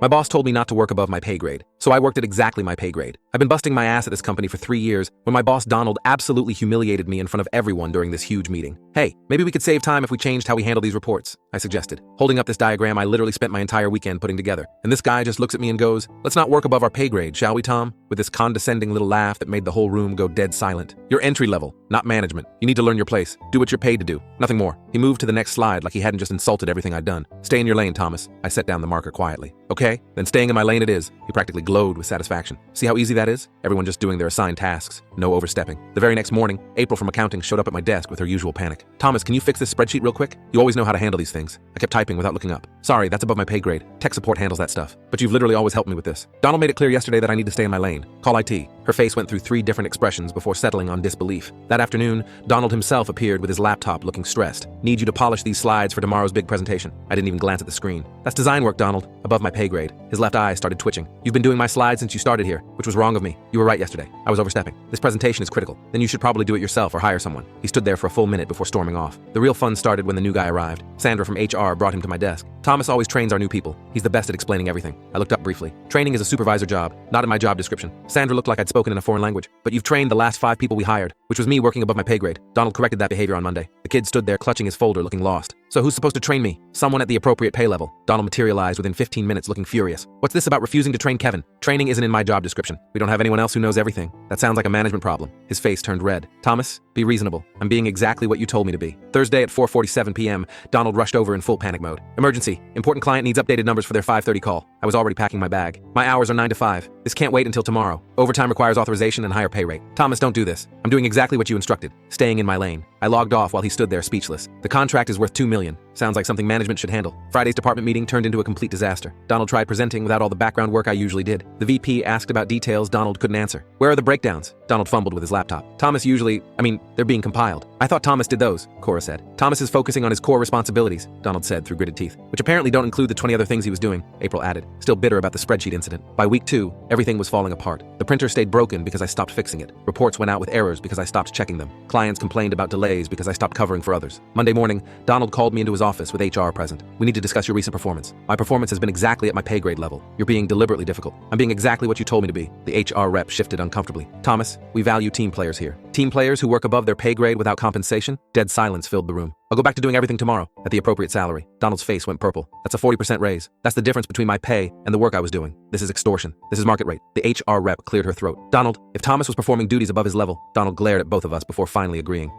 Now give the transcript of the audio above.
My boss told me not to work above my pay grade, so I worked at exactly my pay grade. I've been busting my ass at this company for 3 years when my boss Donald absolutely humiliated me in front of everyone during this huge meeting. Hey, maybe we could save time if we changed how we handle these reports, I suggested. Holding up this diagram I literally spent my entire weekend putting together, and this guy just looks at me and goes, "Let's not work above our pay grade, shall we, Tom?" With this condescending little laugh that made the whole room go dead silent. You're entry level, not management. You need to learn your place. Do what you're paid to do. Nothing more. He moved to the next slide like he hadn't just insulted everything I'd done. Stay in your lane, Thomas. I set down the marker quietly. Okay, then staying in my lane it is. He practically glowed with satisfaction. See how easy that is? Everyone just doing their assigned tasks. No overstepping. The very next morning, April from accounting showed up at my desk with her usual panic. "Thomas, can you fix this spreadsheet real quick? You always know how to handle these things." I kept typing without looking up. "Sorry, that's above my pay grade. Tech support handles that stuff. But you've literally always helped me with this." Donald made it clear yesterday that I need to stay in my lane. Call IT. Her face went through 3 different expressions before settling on disbelief. That afternoon, Donald himself appeared with his laptop looking stressed. "Need you to polish these slides for tomorrow's big presentation." I didn't even glance at the screen. "That's design work, Donald. Above my pay grade." His left eye started twitching. "You've been doing my slides since you started here, which was wrong of me. You were right yesterday. I was overstepping. This presentation is critical. Then you should probably do it yourself or hire someone." He stood there for a full minute before storming off. The real fun started when the new guy arrived. Sandra from HR brought him to my desk. "Thomas always trains our new people. He's the best at explaining everything." I looked up briefly. "Training is a supervisor job, not in my job description." Sandra looked like I'd spoken in a foreign language. "But you've trained the last 5 people we hired," which was me working above my pay grade. Donald corrected that behavior on Monday. The kid stood there clutching his folder looking lost. "So who's supposed to train me?" "Someone at the appropriate pay level." Donald materialized within 15 minutes looking furious. "What's this about refusing to train Kevin? Training isn't in my job description. We don't have anyone else who knows everything. That sounds like a management problem." His face turned red. "Thomas, be reasonable. I'm being exactly what you told me to be." Thursday at 4:47 p.m., Donald rushed over in full panic mode. "Emergency. Important client needs updated numbers for their 5:30 call." I was already packing my bag. "My hours are 9 to 5. This can't wait until tomorrow. Overtime requires authorization and higher pay rate." "Thomas, don't do this. I'm doing exactly what you instructed. Staying in my lane." I logged off while he stood there speechless. "The contract is worth $2 million. Sounds like something management should handle." Friday's department meeting turned into a complete disaster. Donald tried presenting without all the background work I usually did. The VP asked about details Donald couldn't answer. "Where are the breakdowns?" Donald fumbled with his laptop. They're being compiled." "I thought Thomas did those," Cora said. "Thomas is focusing on his core responsibilities," Donald said through gritted teeth, "which apparently don't include the 20 other things he was doing," April added, still bitter about the spreadsheet incident. By week 2, everything was falling apart. The printer stayed broken because I stopped fixing it. Reports went out with errors because I stopped checking them. Clients complained about delays because I stopped covering for others. Monday morning, Donald called me into his office with HR present. "We need to discuss your recent performance. My performance has been exactly at my pay grade level. You're being deliberately difficult." "I'm being exactly what you told me to be." The HR rep shifted uncomfortably. "Thomas, we value team players here." "Team players who work above their pay grade without compensation?" Dead silence filled the room. "I'll go back to doing everything tomorrow, at the appropriate salary." Donald's face went purple. "That's a 40% raise. That's the difference between my pay and the work I was doing. This is extortion. This is market rate." The HR rep cleared her throat. "Donald, if Thomas was performing duties above his level..." Donald glared at both of us before finally agreeing.